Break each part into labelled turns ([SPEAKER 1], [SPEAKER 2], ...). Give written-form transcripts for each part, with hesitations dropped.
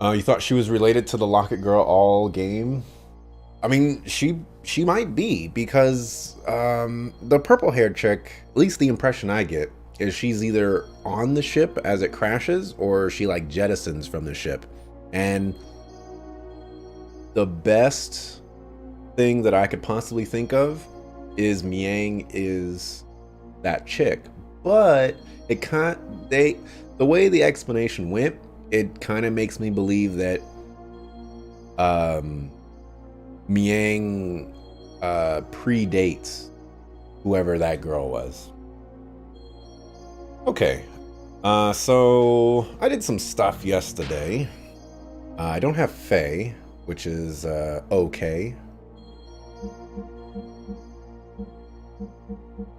[SPEAKER 1] You thought she was related to the Locket Girl all game? I mean, she might be because the purple haired chick, at least the impression I get, is she's either on the ship as it crashes or she like jettisons from the ship. And the best thing that I could possibly think of is Miang is that chick. But it can't they the way the explanation went, it kind of makes me believe that um Miang predates whoever that girl was. Okay. So I did some stuff yesterday. I don't have Faye, which is okay.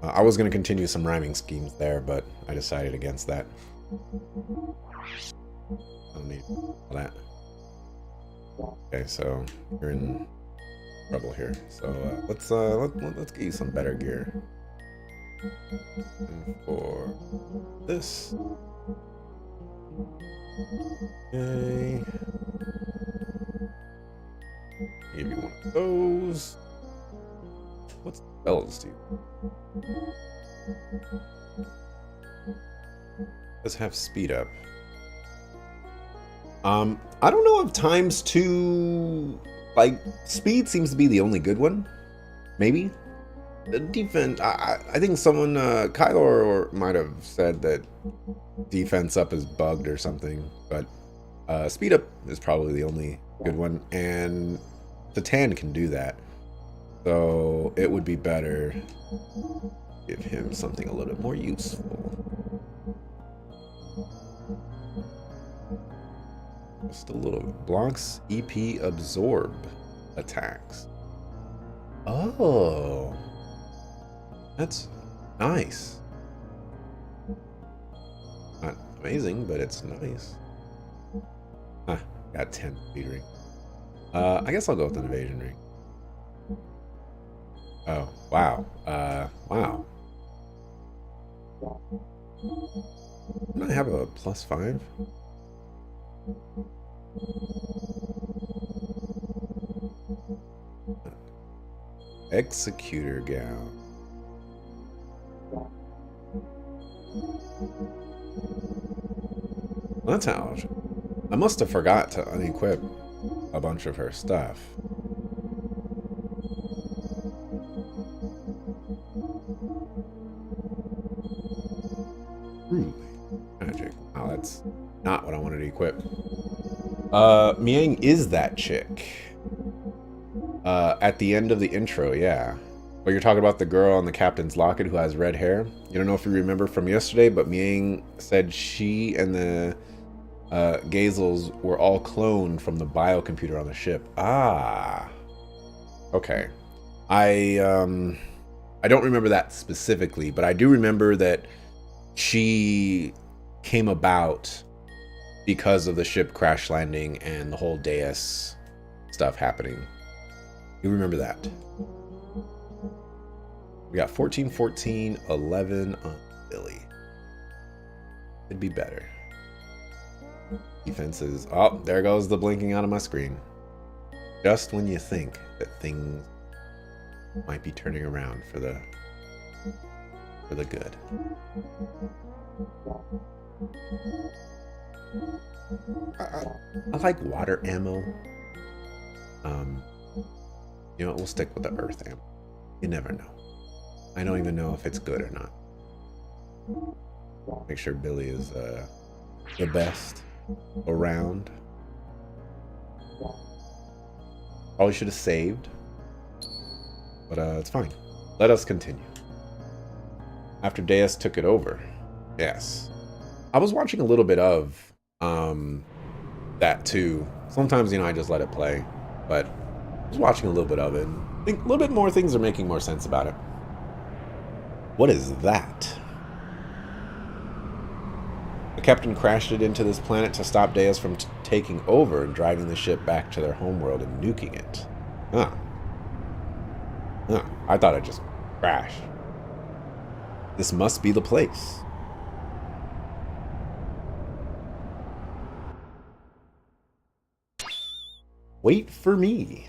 [SPEAKER 1] I was going to continue some rhyming schemes there, but I decided against that. I don't need all that. Okay, so you're in trouble here. So let's get you some better gear. And for this, okay, give you one of those. What spells do you? Does have speed up. I don't know if times two, like speed seems to be the only good one. Maybe the defense. I think someone Kylo might have said that defense up is bugged or something, but speed up is probably the only good one, and Satan can do that. So it would be better give him something a little bit more useful. Just a little bit. Blocks EP absorb attacks. Oh, that's nice. Not amazing, but it's nice. Huh, got 10 speed ring. I guess I'll go with an evasion ring. Oh, wow. Wow. Don't I have a +5? Executor gown. That's how. I must have forgot to unequip a bunch of her stuff. Truly magic. Wow, that's not what I wanted to equip. Miang is that chick. At the end of the intro, yeah. But you're talking about the girl on the captain's locket who has red hair. You don't know if you remember from yesterday, but Miang said she and the Gazels were all cloned from the biocomputer on the ship. Ah. Okay. I don't remember that specifically, but I do remember that she came about because of the ship crash landing and the whole Deus stuff happening. You remember that. We got 14, 14, 11 on Billy. It'd be better. Defenses. Oh, there goes the blinking out of my screen. Just when you think that things might be turning around for the good. I like water ammo. You know what? We'll stick with the earth ammo. You never know. I don't even know if it's good or not. Make sure Billy is the best around. Probably should have saved, but it's fine. Let us continue. After Deus took it over, yes. I was watching a little bit of that too. Sometimes, you know, I just let it play, but I was watching a little bit of it. I think a little bit more things are making more sense about it. What is that? The captain crashed it into this planet to stop Deus from taking over and driving the ship back to their homeworld and nuking it. Huh. Huh. I thought it just crashed. This must be the place. Wait for me.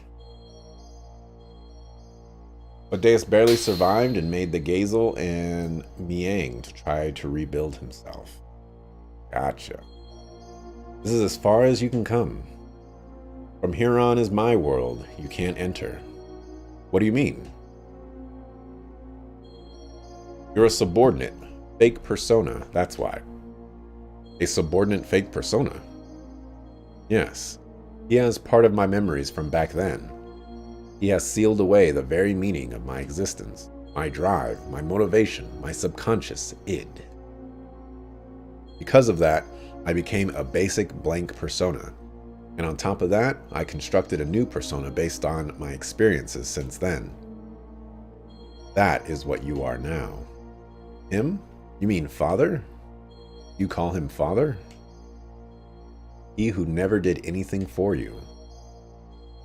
[SPEAKER 1] But Deus barely survived and made the Gazel and Miang to try to rebuild himself. Gotcha. This is as far as you can come. From here on is my world. You can't enter. What do you mean? You're a subordinate. Fake persona, that's why. A subordinate fake persona? Yes. He has part of my memories from back then. He has sealed away the very meaning of my existence, my drive, my motivation, my subconscious id. Because of that, I became a basic blank persona. And on top of that, I constructed a new persona based on my experiences since then. That is what you are now. Him? You mean father? You call him father? He who never did anything for you.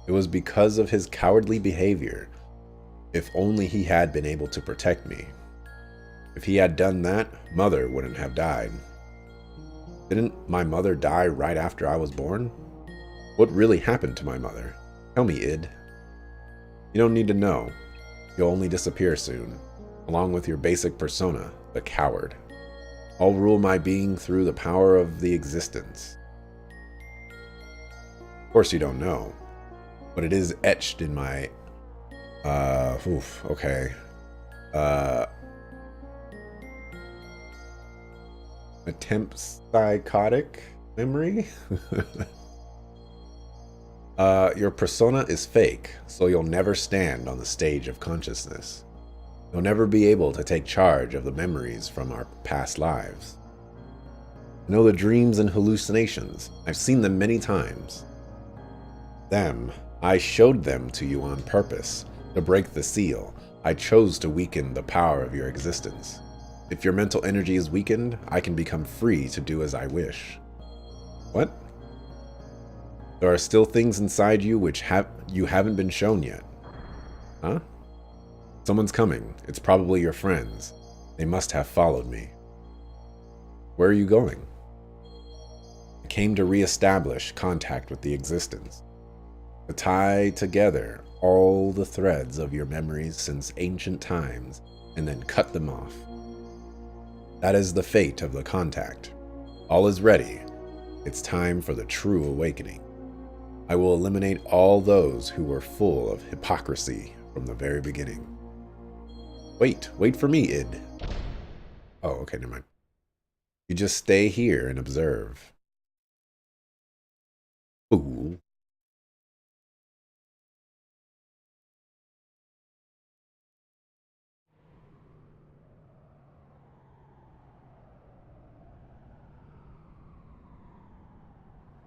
[SPEAKER 1] It was because of his cowardly behavior. If only he had been able to protect me. If he had done that, Mother wouldn't have died. Didn't my mother die right after I was born? What really happened to my mother? Tell me, id. You don't need to know. You'll only disappear soon, along with your basic persona, the coward. I'll rule my being through the power of the existence. Of course you don't know, but it is etched in my, attempt psychotic memory? Your persona is fake, so you'll never stand on the stage of consciousness. You'll never be able to take charge of the memories from our past lives. I know the dreams and hallucinations. I've seen them many times. I showed them to you on purpose, to break the seal. I chose to weaken the power of your existence. If your mental energy is weakened, I can become free to do as I wish. What? There are still things inside you which you haven't been shown yet. Huh? Someone's coming. It's probably your friends. They must have followed me. Where are you going? I came to re-establish contact with the existence. To tie together all the threads of your memories since ancient times and then cut them off. That is the fate of the contact. All is ready. It's time for the true awakening. I will eliminate all those who were full of hypocrisy from the very beginning. Wait for me, id. Oh, okay, never mind. You just stay here and observe. Ooh.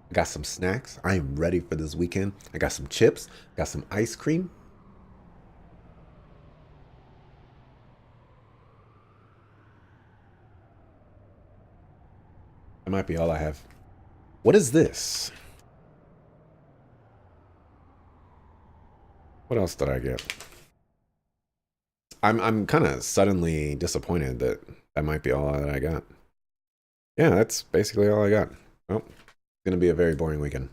[SPEAKER 1] I got some snacks. I am ready for this weekend. I got some chips, got some ice cream. That might be all I have. What is this? What else did I get? I'm kind of suddenly disappointed that that might be all that I got. Yeah, that's basically all I got. Well, it's gonna be a very boring weekend.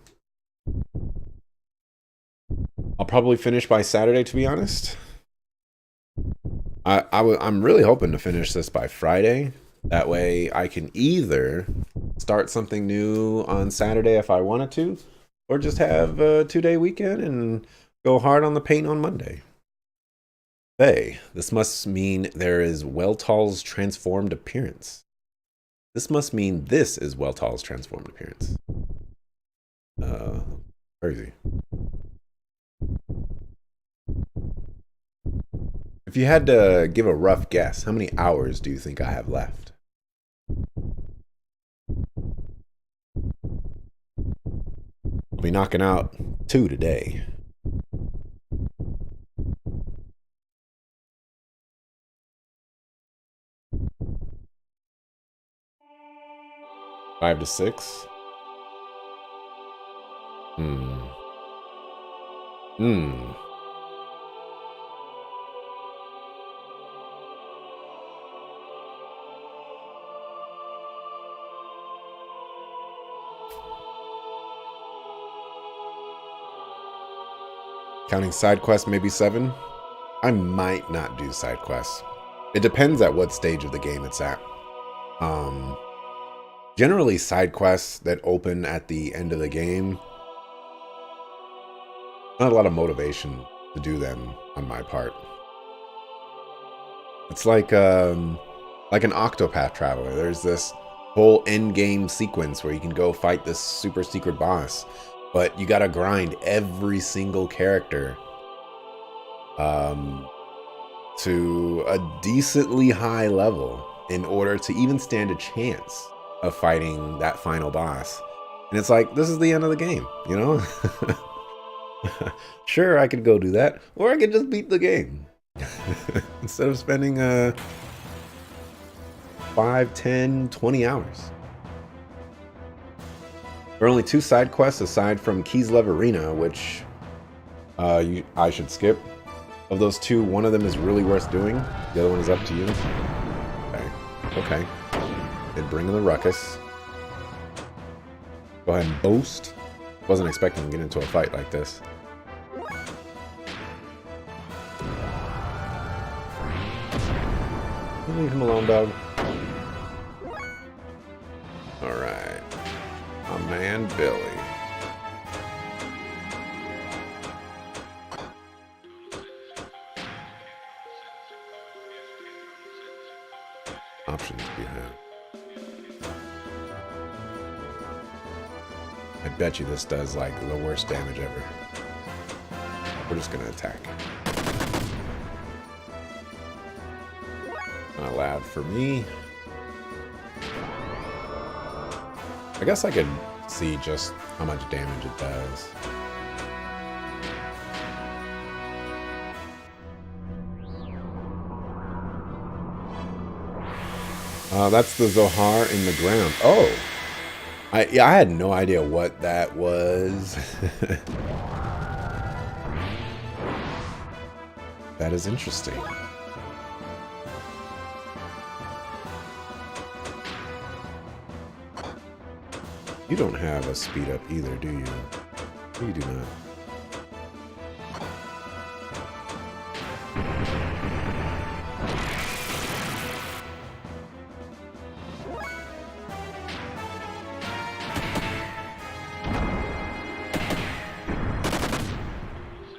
[SPEAKER 1] I'll probably finish by Saturday, to be honest. I'm really hoping to finish this by Friday. That way I can either start something new on Saturday if I wanted to, or just have a 2-day weekend and go hard on the paint on Monday. Hey, this must mean there is Weltal's transformed appearance. This must mean this is Weltal's transformed appearance. Crazy. If you had to give a rough guess, how many hours do you think I have left? I'll be knocking out 2 today. Five to 6. Hmm. Counting side quests, maybe 7. I might not do side quests. It depends at what stage of the game it's at. Generally, side quests that open at the end of the game, not a lot of motivation to do them on my part. It's like an Octopath Traveler. There's this whole end game sequence where you can go fight this super secret boss, but you gotta grind every single character to a decently high level in order to even stand a chance of fighting that final boss. And it's like, this is the end of the game, you know? Sure, I could go do that, or I could just beat the game. Instead of spending 5, 10, 20 hours. There are only 2 side quests aside from Kislev Arena, which I should skip. Of those 2, one of them is really worth doing. The other one is up to you. Okay. And bring in the ruckus. Go ahead and boast. Wasn't expecting to get into a fight like this. Leave him alone, dog. Alright. My man, Billy. Options we have. I bet you this does like the worst damage ever. We're just gonna attack. Not allowed for me. I guess I could see just how much damage it does. That's the Zohar in the ground. Oh! I had no idea what that was. That is interesting. You don't have a speed up either, do you? You do not.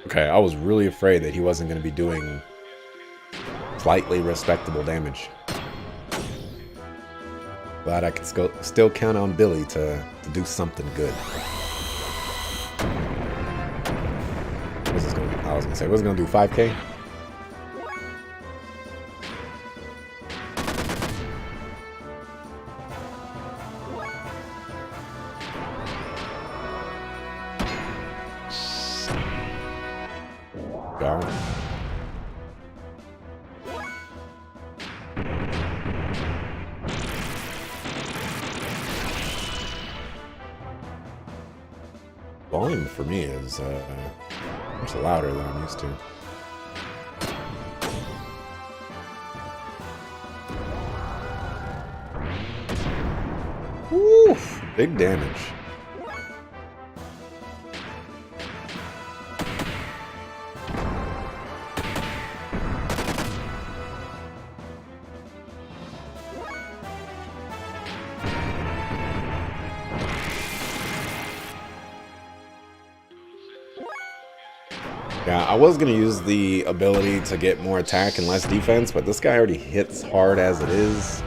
[SPEAKER 1] Okay, I was really afraid that he wasn't going to be doing slightly respectable damage. Glad I can still count on Billy to do something good. What's this gonna do? I was gonna say, what's it gonna do? 5K? Go. Volume for me is much louder than I'm used to. Oof, big damage. Yeah, I was going to use the ability to get more attack and less defense, but this guy already hits hard as it is.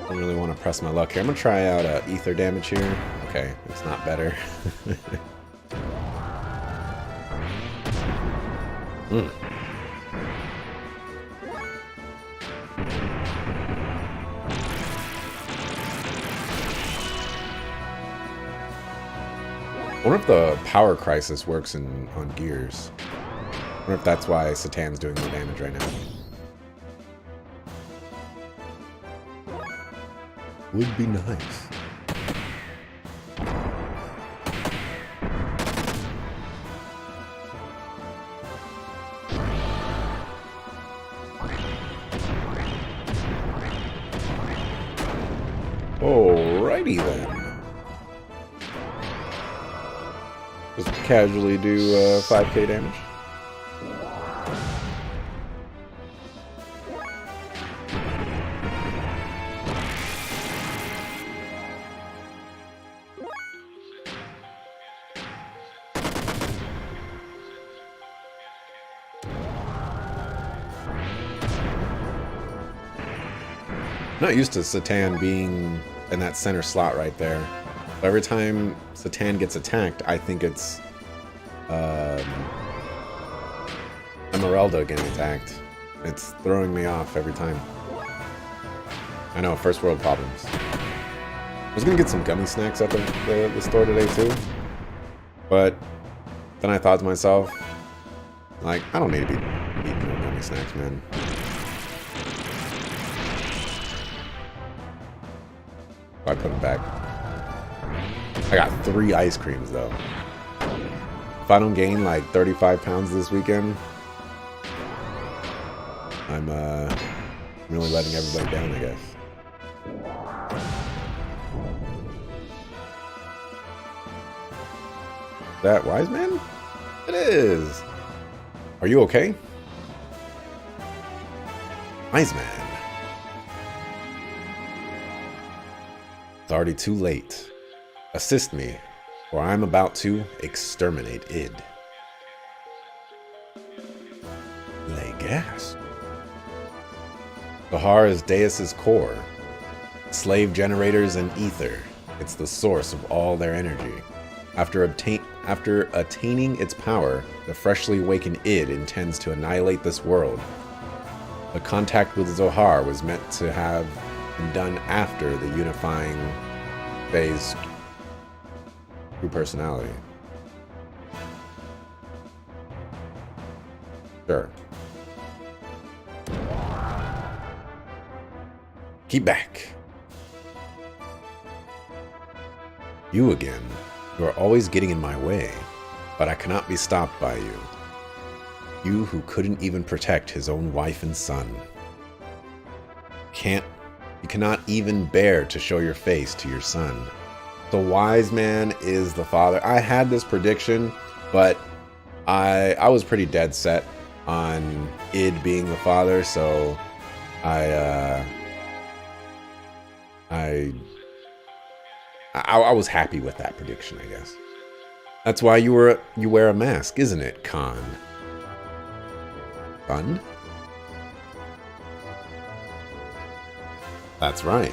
[SPEAKER 1] I don't really want to press my luck here. I'm going to try out ether damage here. Okay, it's not better. I wonder if the power crisis works on Gears. I wonder if that's why Satan's doing more damage right now. Would be nice. Alrighty then. Just casually do 5k damage. I'm not used to Satan being in that center slot right there. But every time Satan gets attacked, I think it's Emeralda getting attacked. It's throwing me off every time. I know, first world problems. I was gonna get some gummy snacks at the store today too. But then I thought to myself, like, I don't need to be eating no gummy snacks, man. I put them back. I got 3 ice creams though. If I don't gain like 35 pounds this weekend, I'm really letting everybody down, I guess. That wise man? It is. Are you okay? Wise man. It's already too late. Assist me, for I'm about to exterminate id. Lay gas. Bahar is Deus's core. Slave generators and ether. It's the source of all their energy. After attaining its power, the freshly awakened id intends to annihilate this world. The contact with Zohar was meant to have been done after the unifying phase true personality. Sure. Keep back. You again. You are always getting in my way, but I cannot be stopped by you. You who couldn't even protect his own wife and son. You cannot even bear to show your face to your son. The wise man is the father. I had this prediction, but I was pretty dead set on id being the father, so I was happy with that prediction, I guess. That's why you wear a mask, isn't it, Khan? Fun? That's right.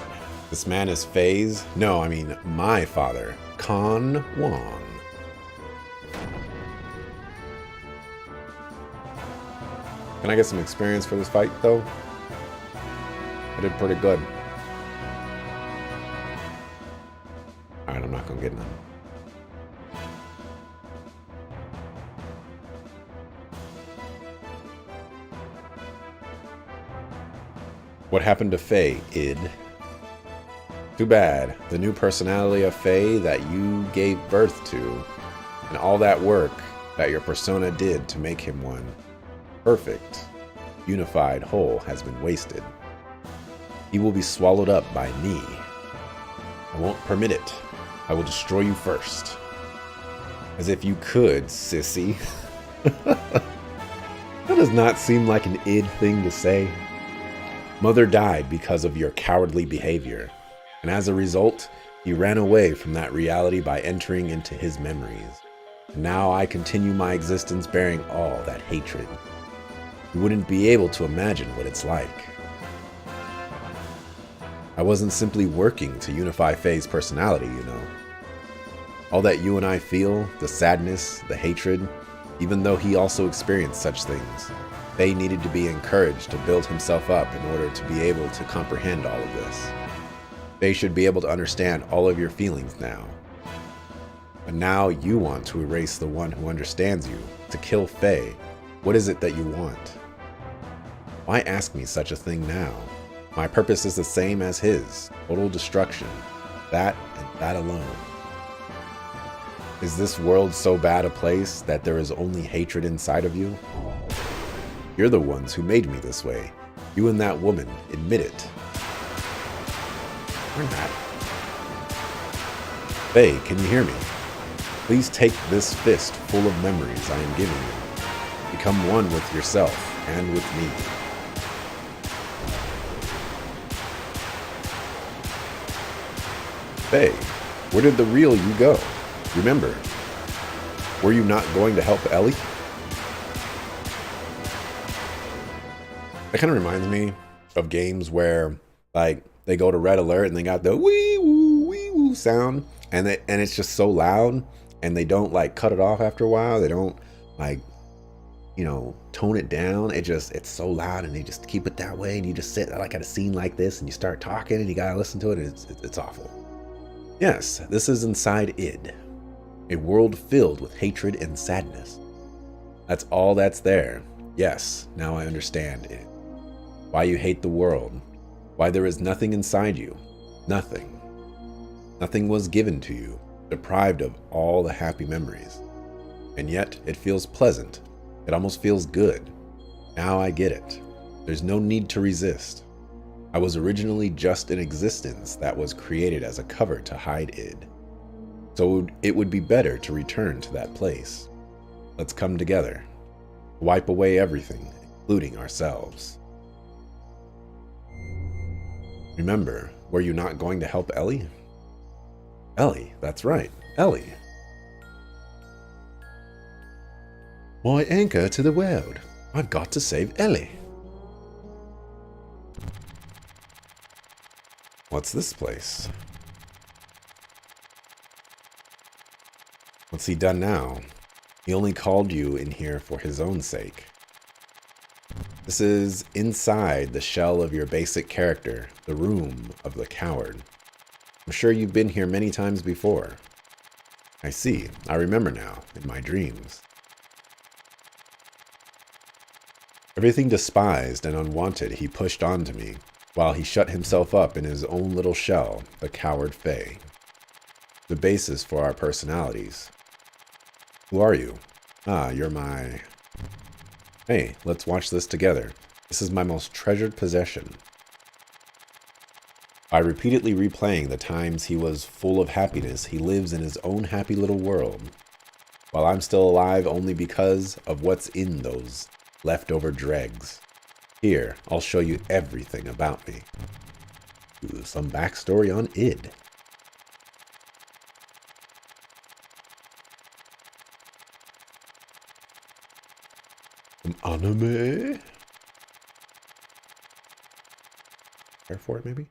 [SPEAKER 1] This man is Faye's, no, I mean my father, Khan Wong. Can I get some experience for this fight, though? I did pretty good. Alright, I'm not gonna get none. What happened to Faye, id? Too bad. The new personality of Faye that you gave birth to, and all that work that your persona did to make him one perfect, unified whole has been wasted. He will be swallowed up by me. I won't permit it. I will destroy you first. As if you could, sissy. That does not seem like an id thing to say. Mother died because of your cowardly behavior, and as a result, you ran away from that reality by entering into his memories. And now I continue my existence bearing all that hatred. You wouldn't be able to imagine what it's like. I wasn't simply working to unify Faye's personality, you know. All that you and I feel, the sadness, the hatred, even though he also experienced such things, Faye needed to be encouraged to build himself up in order to be able to comprehend all of this. Faye should be able to understand all of your feelings now. But now you want to erase the one who understands you, to kill Faye. What is it that you want? Why ask me such a thing now? My purpose is the same as his, total destruction. That and that alone. Is this world so bad a place that there is only hatred inside of you? You're the ones who made me this way. You and that woman, admit it. We're not. Faye, can you hear me? Please take this fist full of memories I am giving you. Become one with yourself and with me. Faye, where did the real you go? Remember, were you not going to help Ellie? That kind of reminds me of games where, like, they go to red alert and they got the wee woo sound, and it's just so loud, and they don't like cut it off after a while. They don't like, you know, tone it down. It's so loud, and they just keep it that way. And you just sit like at a scene like this, and you start talking, and you gotta listen to it. It's awful. Yes, this is inside id, a world filled with hatred and sadness. That's all that's there. Yes, now I understand it. Why you hate the world. Why there is nothing inside you. Nothing. Nothing was given to you, deprived of all the happy memories. And yet, it feels pleasant. It almost feels good. Now I get it. There's no need to resist. I was originally just an existence that was created as a cover to hide id. So it would be better to return to that place. Let's come together. Wipe away everything, including ourselves. Remember, were you not going to help Ellie? Ellie, that's right, Ellie. My anchor to the world. I've got to save Ellie. What's this place? What's he done now? He only called you in here for his own sake. This is inside the shell of your basic character, the room of the coward. I'm sure you've been here many times before. I see. I remember now, in my dreams. Everything despised and unwanted he pushed onto me, while he shut himself up in his own little shell, the coward Faye. The basis for our personalities. Who are you? Ah, you're my... Hey, let's watch this together. This is my most treasured possession. By repeatedly replaying the times he was full of happiness, he lives in his own happy little world, while I'm still alive only because of what's in those leftover dregs. Here, I'll show you everything about me. Ooh, some backstory on id. An anime? Care for it, maybe?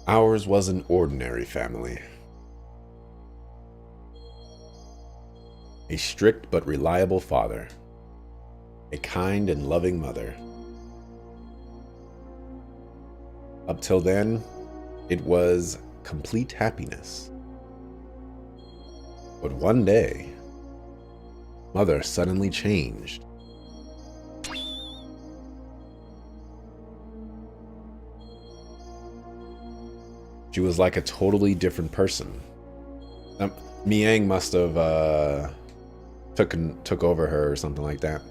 [SPEAKER 1] Ours was an ordinary family. A strict but reliable father. A kind and loving mother. Up till then, it was complete happiness. But one day, Mother suddenly changed. She was like a totally different person. Miang must have took over her or something like that.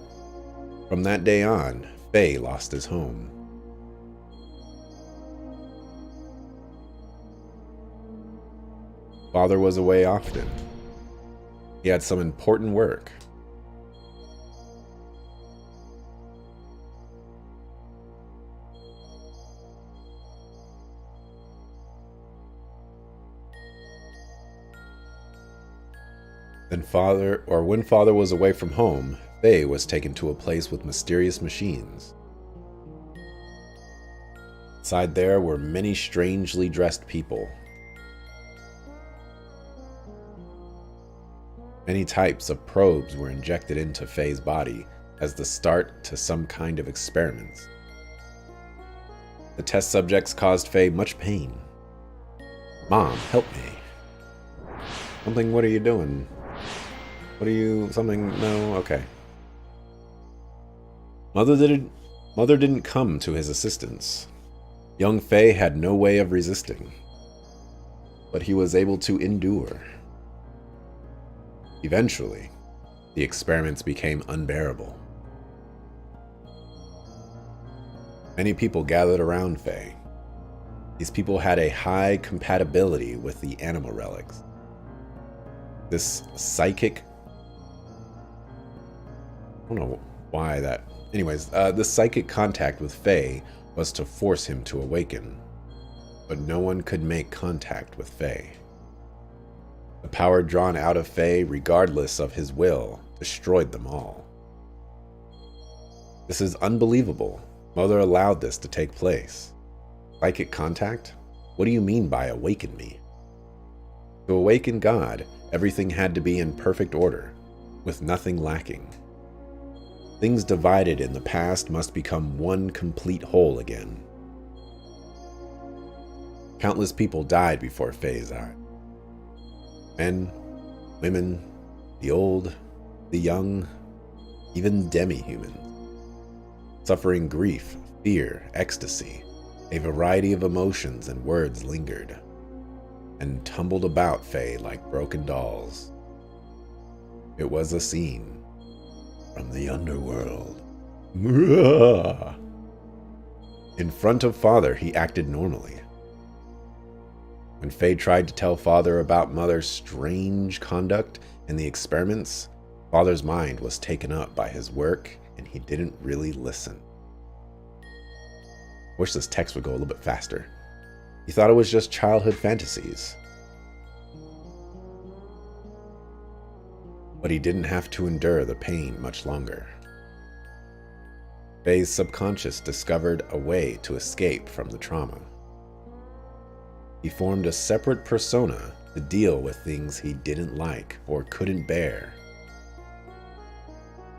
[SPEAKER 1] From that day on, Faye lost his home. Father was away often. He had some important work. When Father was away from home, Faye was taken to a place with mysterious machines. Inside there were many strangely dressed people. Many types of probes were injected into Faye's body as the start to some kind of experiments. The test subjects caused Faye much pain. Mom, help me. Something, what are you doing? What are you, something, no, okay. Mother didn't come to his assistance. Young Faye had no way of resisting, but he was able to endure. Eventually, the experiments became unbearable. Many people gathered around Faye. These people had a high compatibility with the animal relics. This psychic... I don't know why that... Anyways, this psychic contact with Faye was to force him to awaken. But no one could make contact with Faye. The power drawn out of Faye, regardless of his will, destroyed them all. This is unbelievable. Mother allowed this to take place. Psychic contact? What do you mean by awaken me? To awaken God, everything had to be in perfect order, with nothing lacking. Things divided in the past must become one complete whole again. Countless people died before Faye's eye. Men, women, the old, the young, even demi-humans. Suffering grief, fear, ecstasy, a variety of emotions and words lingered, and tumbled about Faye like broken dolls. It was a scene from the underworld. In front of Father, he acted normally. When Faye tried to tell Father about Mother's strange conduct and the experiments, Father's mind was taken up by his work and he didn't really listen. I wish this text would go a little bit faster. He thought it was just childhood fantasies. But he didn't have to endure the pain much longer. Faye's subconscious discovered a way to escape from the trauma. He formed a separate persona to deal with things he didn't like or couldn't bear.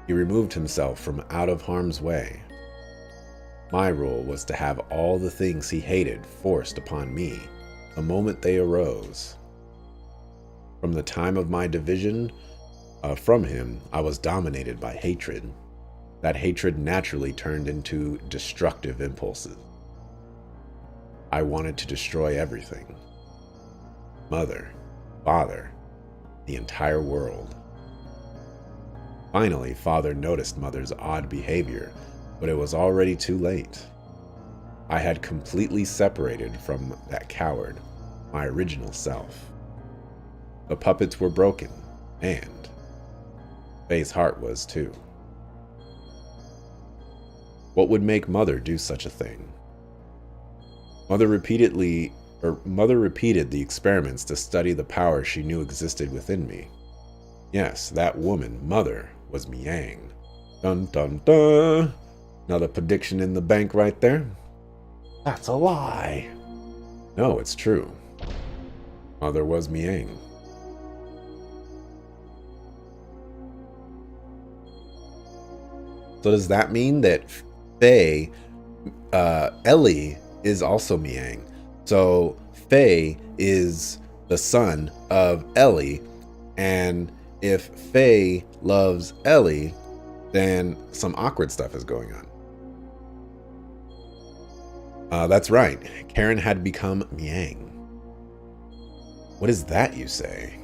[SPEAKER 1] He removed himself from out of harm's way. My rule was to have all the things he hated forced upon me the moment they arose. From the time of my division from him, I was dominated by hatred. That hatred naturally turned into destructive impulses. I wanted to destroy everything. Mother, Father, the entire world. Finally, Father noticed Mother's odd behavior, but it was already too late. I had completely separated from that coward, my original self. The puppets were broken, and Faye's heart was too. What would make Mother do such a thing? Mother repeated the experiments to study the power she knew existed within me. Yes, that woman, Mother, was Miang. Dun dun dun! Another prediction in the bank right there. That's a lie. No, it's true. Mother was Miang. So does that mean that Faye, Ellie is also Miang? So Faye is the son of Ellie, and if Faye loves Ellie, then some awkward stuff is going on. That's right. Karen had become Miang. What is that, you say?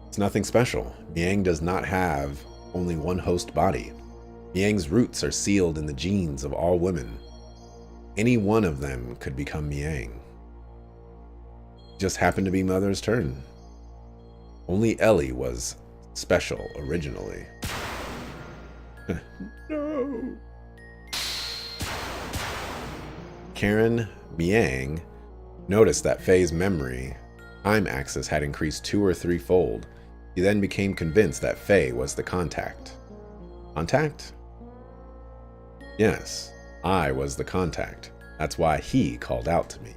[SPEAKER 1] It's nothing special. Miang does not have only one host body. Miang's roots are sealed in the genes of all women. Any one of them could become Miang. It just happened to be Mother's turn. Only Ellie was special originally. No. Karen Miang noticed that Faye's memory time axis had increased 2 or 3-fold. He then became convinced that Faye was the contact. Contact? Yes, I was the contact. That's why he called out to me,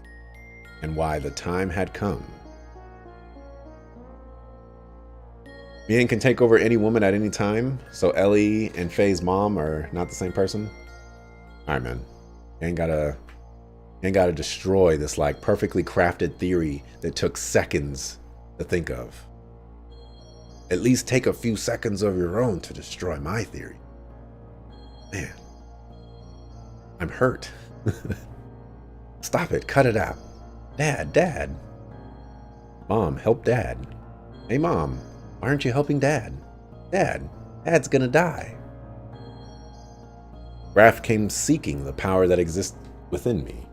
[SPEAKER 1] and why the time had come. Miang can take over any woman at any time, so Ellie and Faye's mom are not the same person? Alright, man. You ain't gotta destroy this like perfectly crafted theory that took seconds to think of. At least take a few seconds of your own to destroy my theory. Man, I'm hurt. Stop it, cut it out. Dad. Mom, help Dad. Hey Mom, why aren't you helping Dad? Dad's gonna die. Raph came seeking the power that exists within me.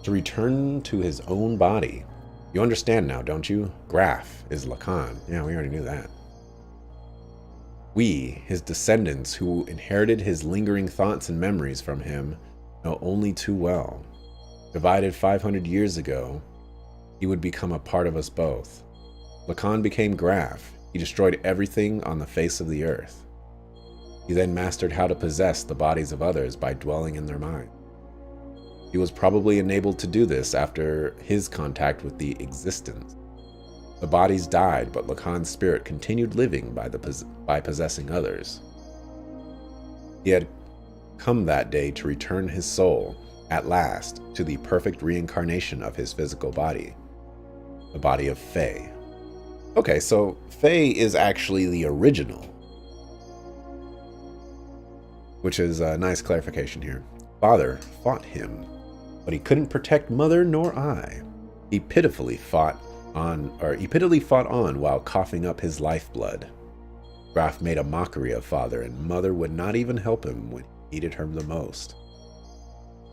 [SPEAKER 1] to return to his own body. You understand now, don't you? Graf is Lacan. Yeah, we already knew that. We, his descendants who inherited his lingering thoughts and memories from him, know only too well. Divided 500 years ago, he would become a part of us both. Lacan became Graf. He destroyed everything on the face of the earth. He then mastered how to possess the bodies of others by dwelling in their mind. He was probably enabled to do this after his contact with the existence. The bodies died, but Lacan's spirit continued living by possessing others. He had come that day to return his soul, at last, to the perfect reincarnation of his physical body, the body of Faye. Okay, so Faye is actually the original, which is a nice clarification here. Father fought him, but he couldn't protect Mother nor I. He pitifully fought on while coughing up his lifeblood. Graf made a mockery of Father, and Mother would not even help him when he needed her the most.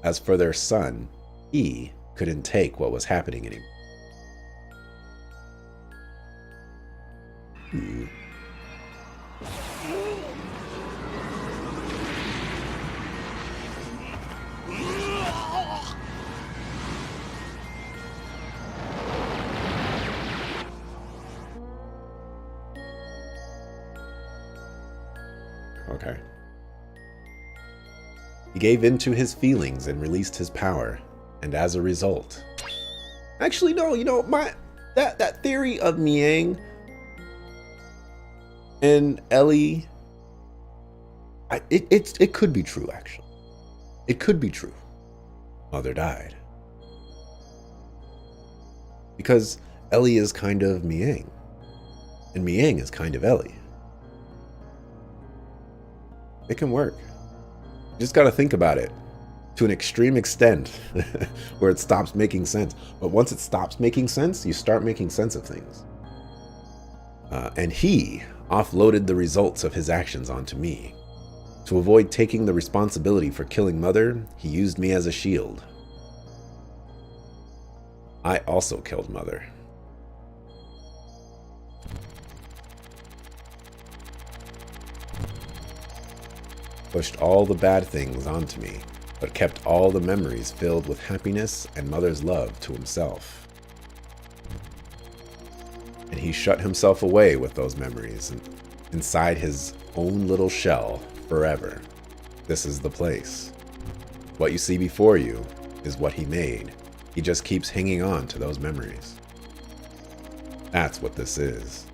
[SPEAKER 1] As for their son, he couldn't take what was happening anymore. Okay. He gave in to his feelings and released his power, and as a result... Actually, no, that theory of Miang and Ellie, it could be true, actually. It could be true. Mother died. Because Ellie is kind of Miang, and Miang is kind of Ellie. It can work. You just got to think about it to an extreme extent where it stops making sense. But once it stops making sense, you start making sense of things. And he offloaded the results of his actions onto me. To avoid taking the responsibility for killing Mother, he used me as a shield. I also killed Mother. Pushed all the bad things onto me, but kept all the memories filled with happiness and Mother's love to himself. And he shut himself away with those memories inside his own little shell forever. This is the place. What you see before you is what he made. He just keeps hanging on to those memories. That's what this is.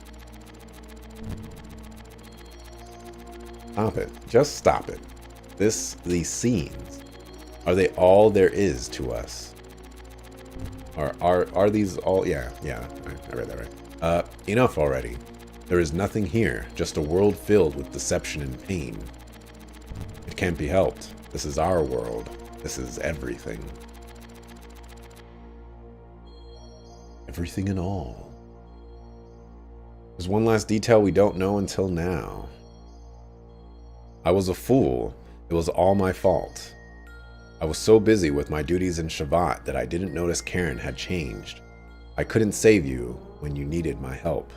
[SPEAKER 1] Stop it. Just stop it. These scenes, are they all there is to us? Or are these all? Yeah, I read that right. Enough already. There is nothing here, just a world filled with deception and pain. It can't be helped. This is our world. This is everything. Everything and all. There's one last detail we don't know until now. I was a fool. It was all my fault. I was so busy with my duties in Shavat that I didn't notice Karen had changed. I couldn't save you when you needed my help.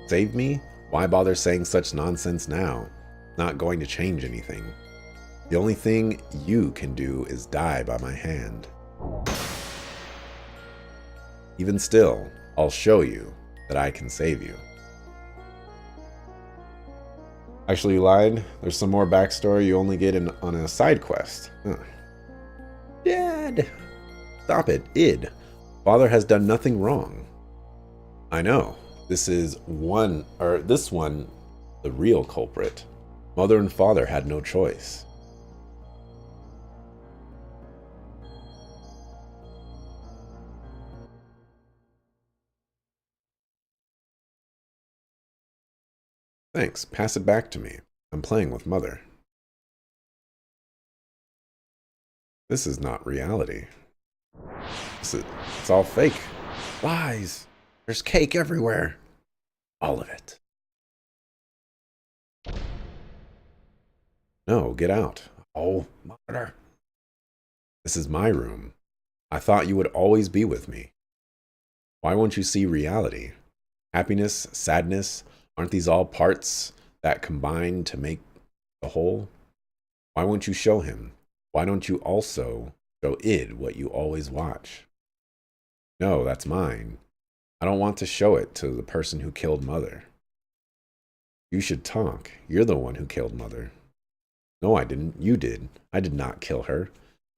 [SPEAKER 1] Save me? Why bother saying such nonsense now? Not going to change anything. The only thing you can do is die by my hand. Even still, I'll show you that I can save you. Actually, you lied. There's some more backstory you only get on a side quest. Huh. Dad! Stop it, Id. Father has done nothing wrong. I know. This one, the real culprit. Mother and Father had no choice. Thanks, pass it back to me. I'm playing with Mother. This is not reality. It's all fake. Lies. There's cake everywhere. All of it. No, get out. Oh, Mother. This is my room. I thought you would always be with me. Why won't you see reality? Happiness, sadness, aren't these all parts that combine to make the whole? Why won't you show him? Why don't you also show id what you always watch? No, that's mine. I don't want to show it to the person who killed Mother. You should talk. You're the one who killed Mother. No, I didn't. You did. I did not kill her.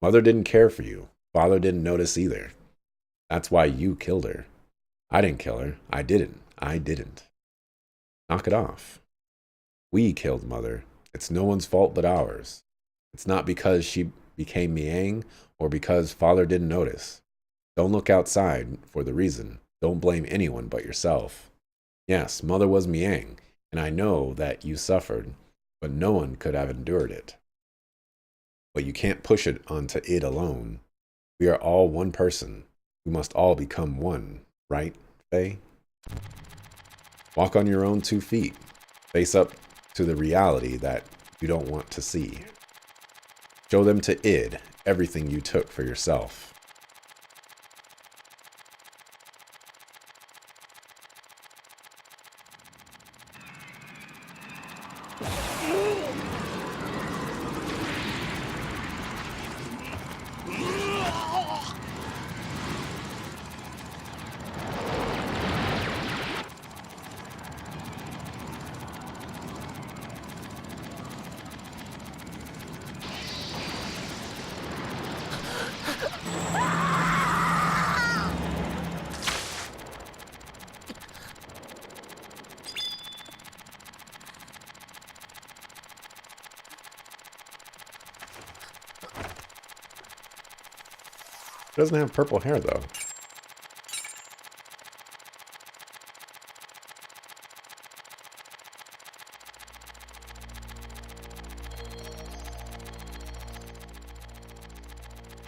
[SPEAKER 1] Mother didn't care for you. Father didn't notice either. That's why you killed her. I didn't kill her. I didn't. I didn't. Knock it off. We killed Mother. It's no one's fault but ours. It's not because she became Miang or because Father didn't notice. Don't look outside for the reason. Don't blame anyone but yourself. Yes, Mother was Miang, and I know that you suffered, but no one could have endured it. But you can't push it onto it alone. We are all one person. We must all become one, right, Faye? Walk on your own 2 feet. Face up to the reality that you don't want to see. Show them to id everything you took for yourself. Doesn't have purple hair, though.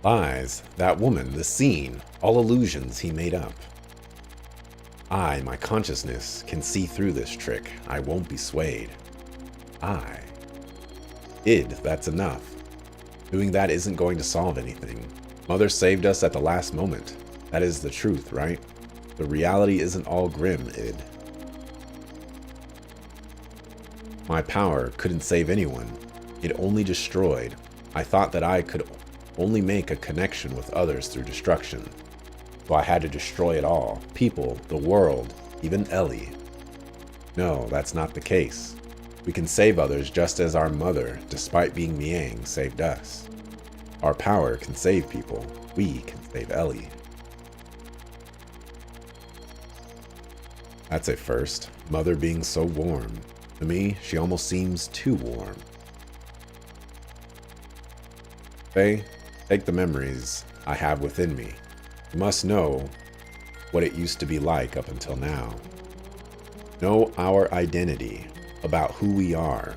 [SPEAKER 1] Lies, that woman, the scene, all illusions he made up. I, my consciousness, can see through this trick. I won't be swayed. I. Id, that's enough. Doing that isn't going to solve anything. Mother saved us at the last moment. That is the truth, right? The reality isn't all grim, id. My power couldn't save anyone. It only destroyed. I thought that I could only make a connection with others through destruction. So I had to destroy it all. People, the world, even Ellie. No, that's not the case. We can save others just as our mother, despite being Miang, saved us. Our power can save people. We can save Ellie. That's a first. Mother being so warm. To me, she almost seems too warm. Faye, take the memories I have within me. You must know what it used to be like up until now. Know our identity, about who we are,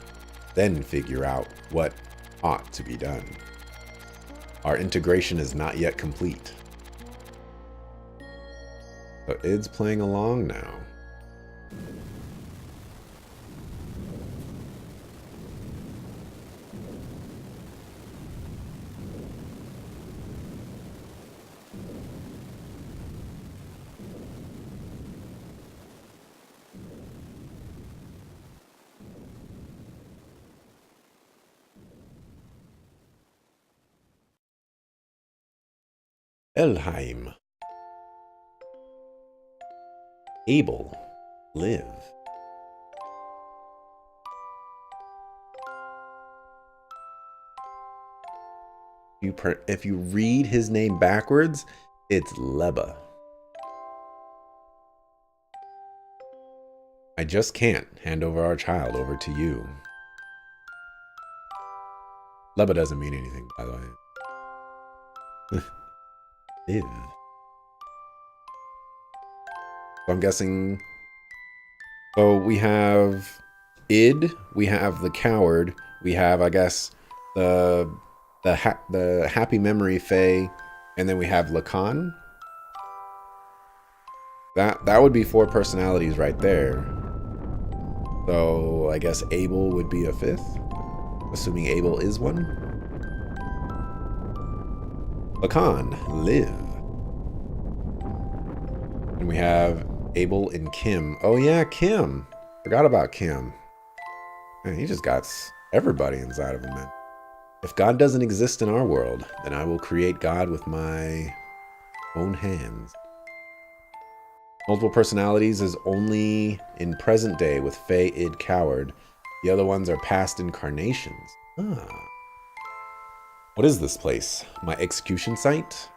[SPEAKER 1] then figure out what ought to be done. Our integration is not yet complete. But id's playing along now. Elheim. Abel. Live. If you read his name backwards, it's Leba. I just can't hand over our child over to you. Leba doesn't mean anything, by the way. Live. So I'm guessing. So we have id, we have the coward, we have, I guess, the happy memory Faye, and then we have Lacan. That would be 4 personalities right there. So I guess Abel would be a 5th, assuming Abel is one. Lacan, live. And we have Abel and Kim. Oh yeah, Kim. Forgot about Kim. Man, he just got everybody inside of him, man. If God doesn't exist in our world, then I will create God with my own hands. Multiple personalities is only in present day with Fey, Id, Coward. The other ones are past incarnations. Ah. What is this place? My execution site?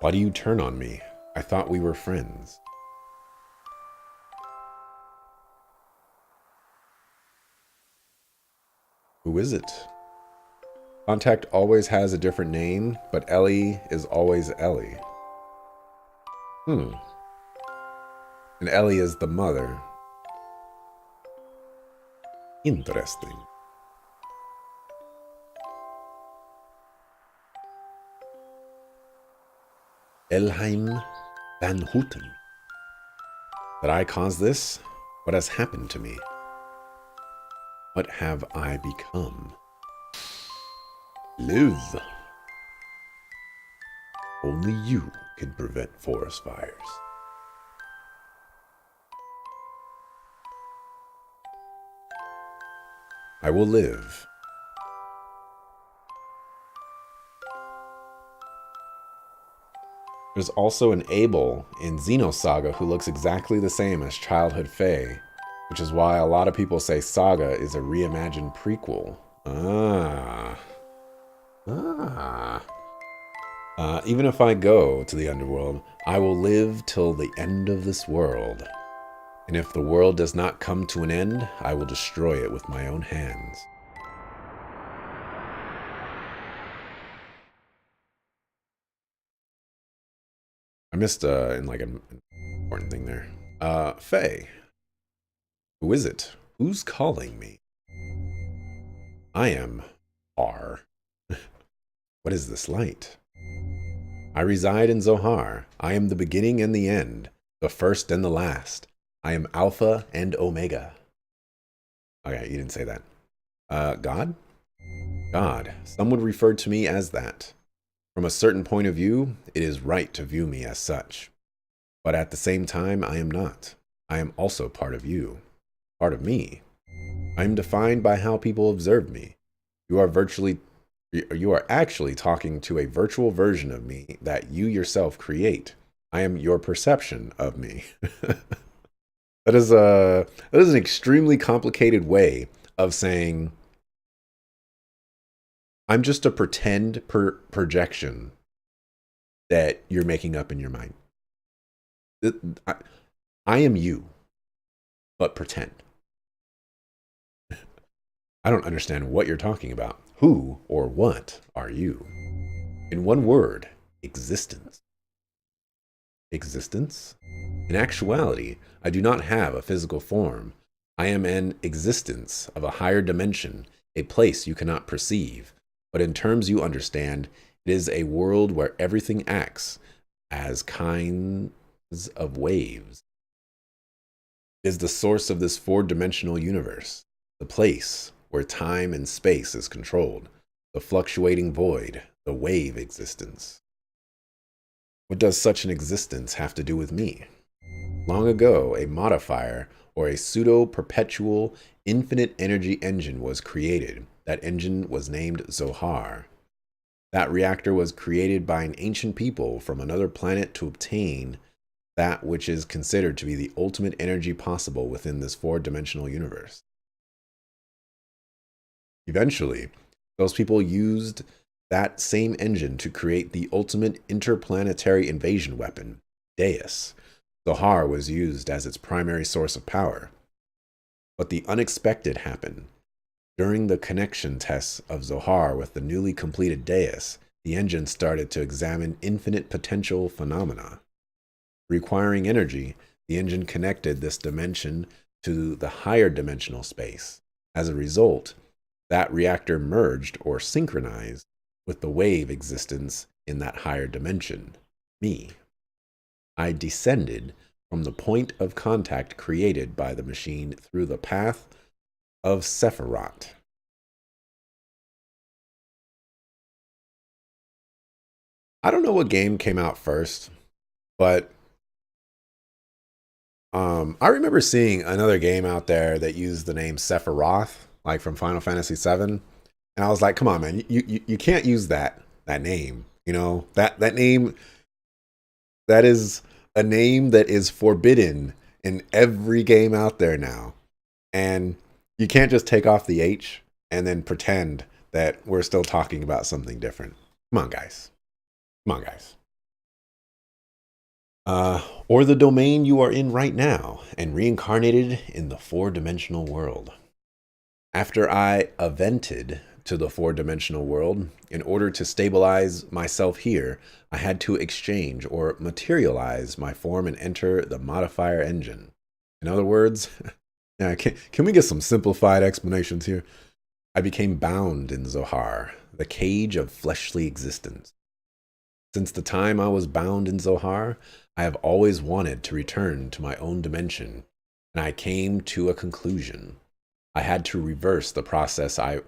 [SPEAKER 1] Why do you turn on me? I thought we were friends. Who is it? Contact always has a different name, but Ellie is always Ellie. And Ellie is the mother. Interesting. Elheim Van Houten. Did I cause this? What has happened to me? What have I become? Live. Only you can prevent forest fires. I will live. There's also an Abel in Xenosaga who looks exactly the same as childhood Faye, which is why a lot of people say Saga is a reimagined prequel. Even if I go to the underworld, I will live till the end of this world. And if the world does not come to an end, I will destroy it with my own hands. I missed in like an important thing there. Faye. Who is it? Who's calling me? I am R. What is this light? I reside in Zohar. I am the beginning and the end, the first and the last. I am Alpha and Omega. Okay, you didn't say that. God? God. Some would refer to me as that. From a certain point of view, it is right to view me as such. But at the same time, I am not. I am also part of you. Part of me. I am defined by how people observe me. You are actually talking to a virtual version of me that you yourself create. I am your perception of me. That is an extremely complicated way of saying I'm just a pretend projection that you're making up in your mind. I am you, but pretend. I don't understand what you're talking about. Who or what are you? In one word, existence. Existence? In actuality, I do not have a physical form. I am an existence of a higher dimension, a place you cannot perceive. But in terms you understand, it is a world where everything acts as kinds of waves. It is the source of this four-dimensional universe, the place where time and space is controlled, the fluctuating void, the wave existence. What does such an existence have to do with me? Long ago, a modifier or a pseudo-perpetual infinite energy engine was created. That engine was named Zohar. That reactor was created by an ancient people from another planet to obtain that which is considered to be the ultimate energy possible within this four-dimensional universe. Eventually, those people used that same engine to create the ultimate interplanetary invasion weapon, Deus. Zohar was used as its primary source of power. But the unexpected happened. During the connection tests of Zohar with the newly completed Deus, the engine started to examine infinite potential phenomena. Requiring energy, the engine connected this dimension to the higher dimensional space. As a result, that reactor merged or synchronized with the wave existence in that higher dimension, me. I descended from the point of contact created by the machine through the path of Sephiroth. I don't know what game came out first, but I remember seeing another game out there that used the name Sephiroth, like from Final Fantasy VII, and I was like, "Come on, man, you can't use that name. You know that name, that is a name that is forbidden in every game out there now, and you can't just take off the H and then pretend that we're still talking about something different. Come on, guys. Come on, guys." Or the domain you are in right now and reincarnated in the four-dimensional world. After I evented to the four-dimensional world, in order to stabilize myself here, I had to exchange or materialize my form and enter the modifier engine. In other words, yeah, can we get some simplified explanations here? I became bound in Zohar, the cage of fleshly existence. Since the time I was bound in Zohar, I have always wanted to return to my own dimension, and I came to a conclusion. I had to reverse the process I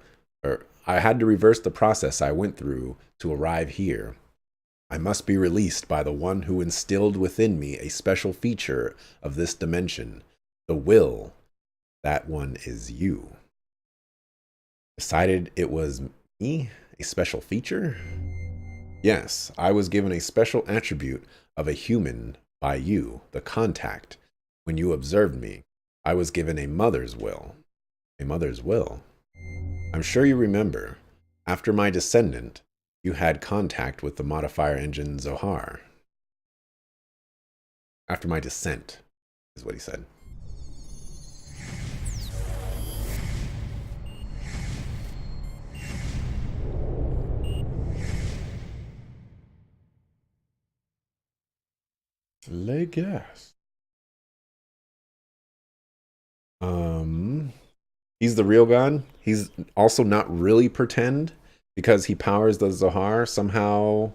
[SPEAKER 1] had to reverse the process I went through to arrive here. I must be released by the one who instilled within me a special feature of this dimension, the will. That one is you. Decided it was me, a special feature? Yes, I was given a special attribute of a human by you, the contact. When you observed me, I was given a mother's will. A mother's will? I'm sure you remember. After my descendant, you had contact with the modifier engine Zohar. After my descent, is what he said. Legas. He's the real God. He's also not really pretend because he powers the Zohar. Somehow,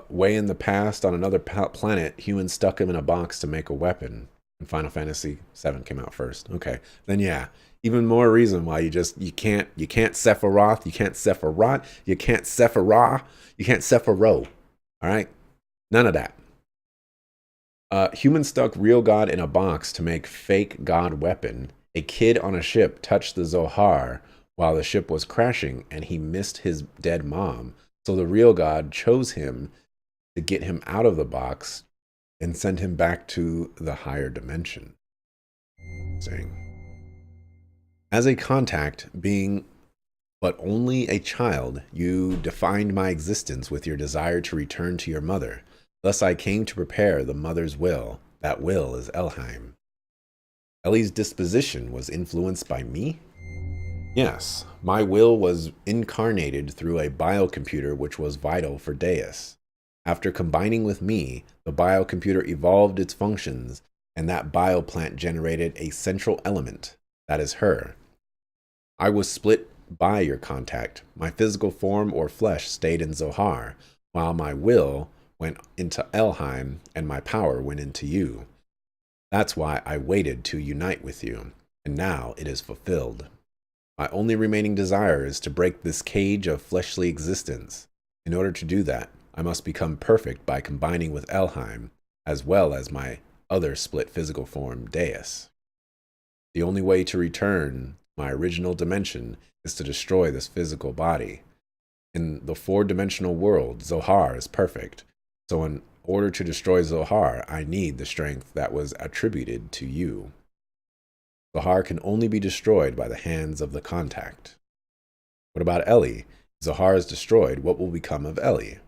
[SPEAKER 1] way in the past on another planet, humans stuck him in a box to make a weapon. And Final Fantasy VII came out first. Okay, then yeah, even more reason why you can't Sephiroth, you can't Sephiroth, you can't Sephiroth, you can't Sephiroth. All right, none of that. Human stuck real God in a box to make fake God weapon. A kid on a ship touched the Zohar while the ship was crashing, and he missed his dead mom. So the real God chose him to get him out of the box and send him back to the higher dimension. Saying, as a contact, being but only a child, you defined my existence with your desire to return to your mother. Thus I came to prepare the mother's will. That will is Elheim. Ellie's disposition was influenced by me? Yes, my will was incarnated through a biocomputer which was vital for Deus. After combining with me, the biocomputer evolved its functions, and that bioplant generated a central element, that is her. I was split by your contact. My physical form or flesh stayed in Zohar, while my will went into Elheim and my power went into you. That's why I waited to unite with you, and now it is fulfilled. My only remaining desire is to break this cage of fleshly existence. In order to do that, I must become perfect by combining with Elheim, as well as my other split physical form, Deus. The only way to return my original dimension is to destroy this physical body. In the four-dimensional world, Zohar is perfect. So in order to destroy Zohar, I need the strength that was attributed to you. Zohar can only be destroyed by the hands of the contact. What about Ellie? If Zohar is destroyed, what will become of Ellie?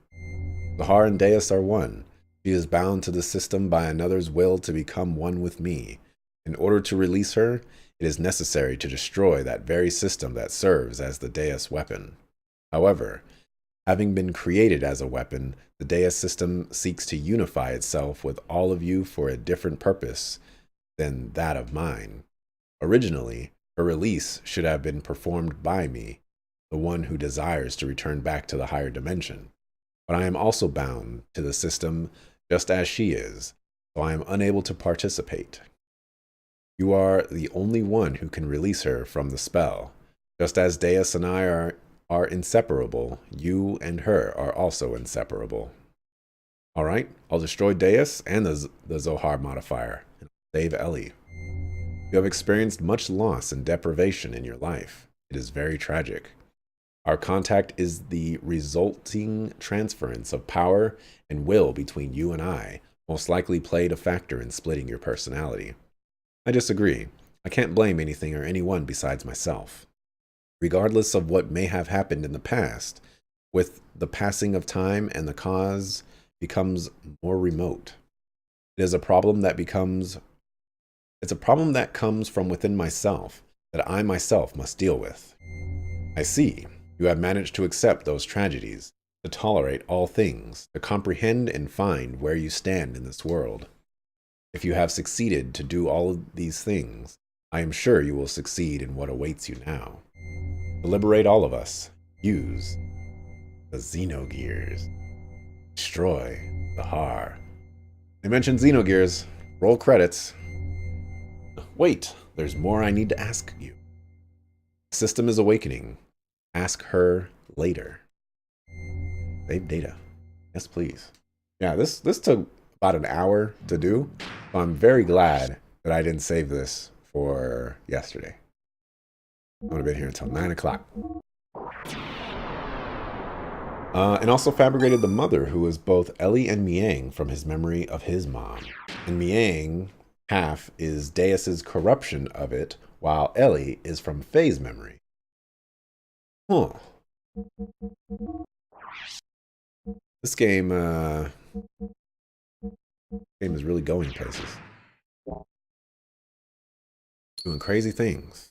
[SPEAKER 1] Zohar and Deus are one. She is bound to the system by another's will to become one with me. In order to release her, it is necessary to destroy that very system that serves as the Deus weapon. However, having been created as a weapon, the Deus system seeks to unify itself with all of you for a different purpose than that of mine. Originally, her release should have been performed by me, the one who desires to return back to the higher dimension. But I am also bound to the system just as she is, so I am unable to participate. You are the only one who can release her from the spell. Just as Deus and I are inseparable, you and her are also inseparable. All right, I'll destroy Deus and the Zohar modifier and save Ellie. You have experienced much loss and deprivation in your life. It is very tragic. Our contact is the resulting transference of power and will between you and I, most likely played a factor in splitting your personality. I disagree. I can't blame anything or anyone besides myself. Regardless of what may have happened in the past, with the passing of time and the cause becomes more remote. It is a problem that comes from within myself that I myself must deal with. I see. You have managed to accept those tragedies, to tolerate all things, to comprehend and find where you stand in this world. If you have succeeded to do all of these things, I am sure you will succeed in what awaits you now. To liberate all of us, use the Xenogears. Destroy the Har. They mentioned Xenogears. Roll credits. Wait, there's more I need to ask you. The system is awakening. Ask her later. Save data. Yes, please. Yeah, this took about an hour to do. So I'm very glad that I didn't save this for yesterday. I would have been here until 9 o'clock. And also fabricated the mother, who was both Ellie and Miang from his memory of his mom. And Miang, half, is Deus's corruption of it, while Ellie is from Faye's memory. Huh. This game is really going places. Doing crazy things.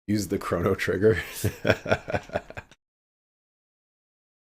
[SPEAKER 1] Use the chrono trigger.